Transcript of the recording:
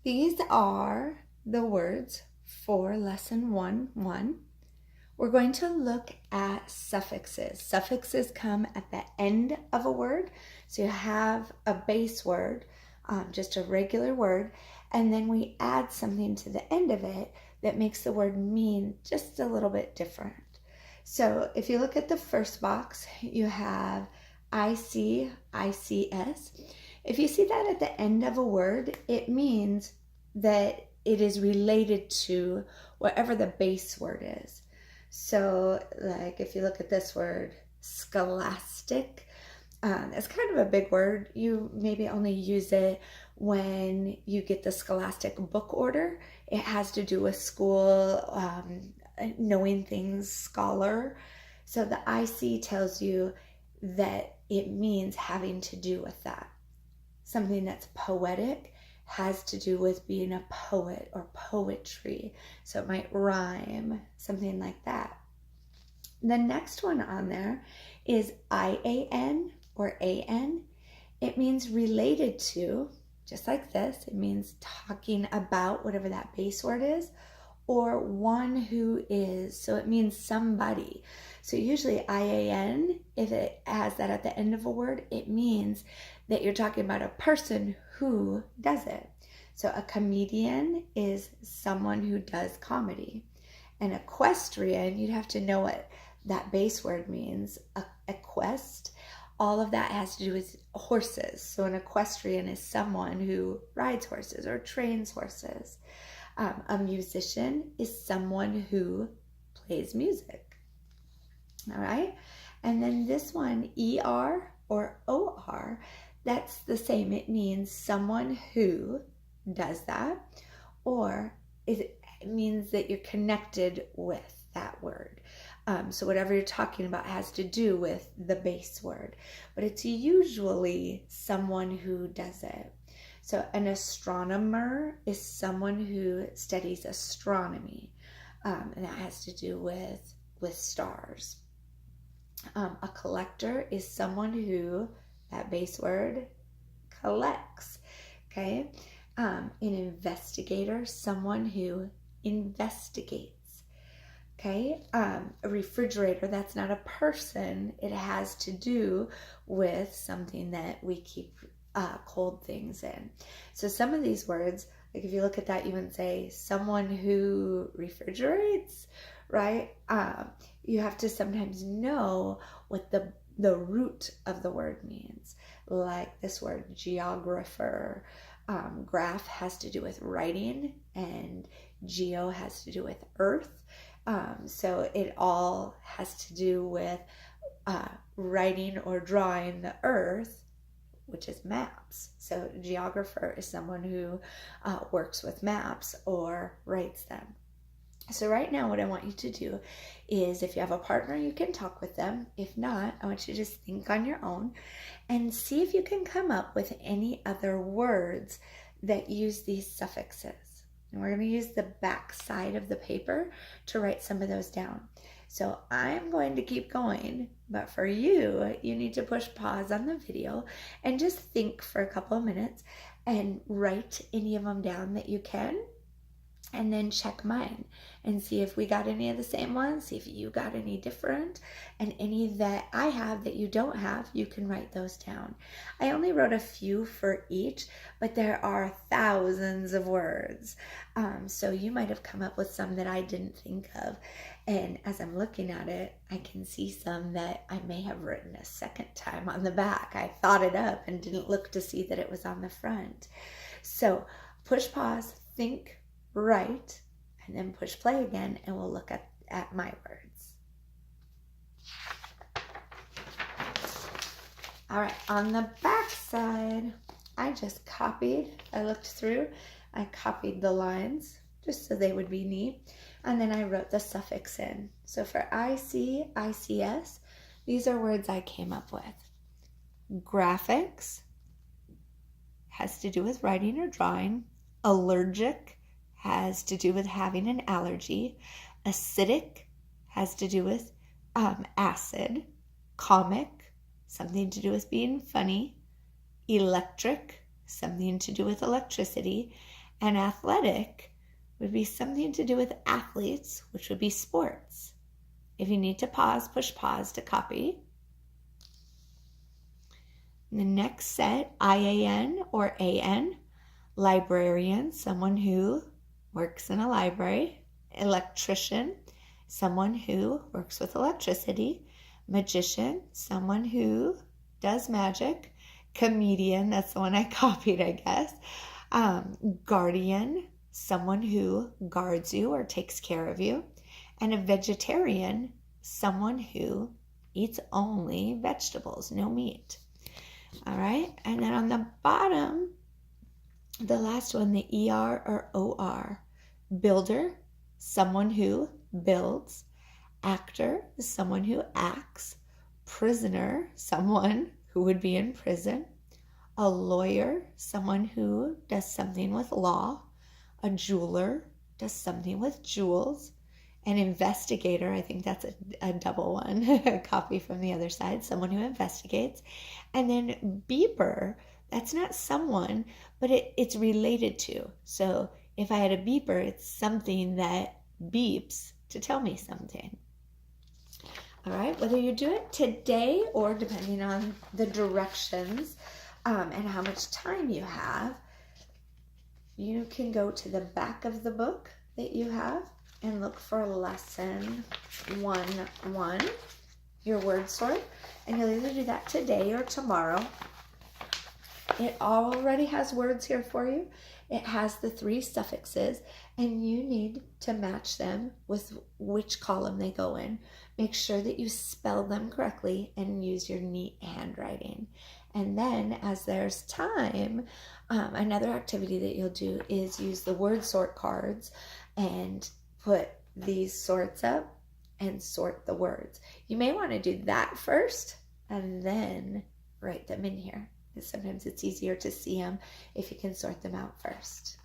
These are the words for lesson 1-1. We're going to look at suffixes. Suffixes come at the end of a word. So you have a base word, just a regular word, and then we add something to the end of it that makes the word mean just a little bit different. So if you look at the first box, you have IC, ICS. If you see that at the end of a word, it means that it is related to whatever the base word is. So like if you look at this word, scholastic, it's kind of a big word. You maybe only use it when you get the scholastic book order. It has to do with school, knowing things, scholar. So the IC tells you that it means having to do with that. Something that's poetic has to do with being a poet or poetry. So it might rhyme, something like that. The next one on there is IAN or AN. It means related to, just like this. It means talking about whatever that base word is, or one who is. So it means somebody. So usually IAN, if it has that at the end of a word, it means that you're talking about a person who does it. So a comedian is someone who does comedy. An equestrian, you'd have to know what that base word means. Equest, all of that has to do with horses. So an equestrian is someone who rides horses or trains horses. A musician is someone who plays music. All right. And then this one, ER or OR, that's the same. It means someone who does that, or it means that you're connected with that word. So whatever you're talking about has to do with the base word, but it's usually someone who does it. So an astronomer is someone who studies astronomy, and that has to do with stars. A collector is someone who, that base word, collects. Okay. An investigator, someone who investigates. Okay. A refrigerator, that's not a person. It has to do with something that we keep cold things in. So some of these words, like if you look at that, you would say someone who refrigerates, right? You have to sometimes know what the root of the word means. Like this word, geographer. Graph has to do with writing, and geo has to do with earth. So it all has to do with writing or drawing the earth, which is maps. So geographer is someone who works with maps or writes them. So right now what I want you to do is, if you have a partner, you can talk with them. If not, I want you to just think on your own and see if you can come up with any other words that use these suffixes. And we're going to use the back side of the paper to write some of those down. So I'm going to keep going, but for you, you need to push pause on the video and just think for a couple of minutes and write any of them down that you can. And then check mine and see if we got any of the same ones, see if you got any different, and any that I have that you don't have, you can write those down. I only wrote a few for each, but there are thousands of words. So you might have come up with some that I didn't think of. And as I'm looking at it, I can see some that I may have written a second time on the back. I thought it up and didn't look to see that it was on the front. So push pause, think, write, and then push play again, and we'll look at my words. All right, on the back side, I just copied, I looked through, I copied the lines just so they would be neat, and then I wrote the suffix in. So for IC, ICS, these are words I came up with. Graphics has to do with writing or drawing. Allergic has to do with having an allergy. Acidic has to do with acid. Comic, something to do with being funny. Electric, something to do with electricity. And athletic would be something to do with athletes, which would be sports. If you need to pause, push pause to copy. The next set, IAN or AN, librarian, someone who works in a library. Electrician, someone who works with electricity. Magician, someone who does magic. Comedian, that's the one I copied, I guess. Guardian, someone who guards you or takes care of you. And a vegetarian, someone who eats only vegetables, no meat. All right, and then on the bottom, the last one, the ER or OR. Builder, someone who builds. Actor is someone who acts. Prisoner, someone who would be in prison. A lawyer, someone who does something with law. A jeweler does something with jewels. An investigator, I think that's a double one, a copy from the other side, someone who investigates. And then beeper, that's not someone, but it's related to. So if I had a beeper, it's something that beeps to tell me something. All right, whether you do it today or depending on the directions and how much time you have, you can go to the back of the book that you have and look for lesson 1-1, your word sort, and you'll either do that today or tomorrow. It already has words here for you. It has the 3 suffixes, and you need to match them with which column they go in. Make sure that you spell them correctly and use your neat handwriting. And then as there's time, another activity that you'll do is use the word sort cards and put these sorts up and sort the words. You may want to do that first and then write them in here, because sometimes it's easier to see them if you can sort them out first.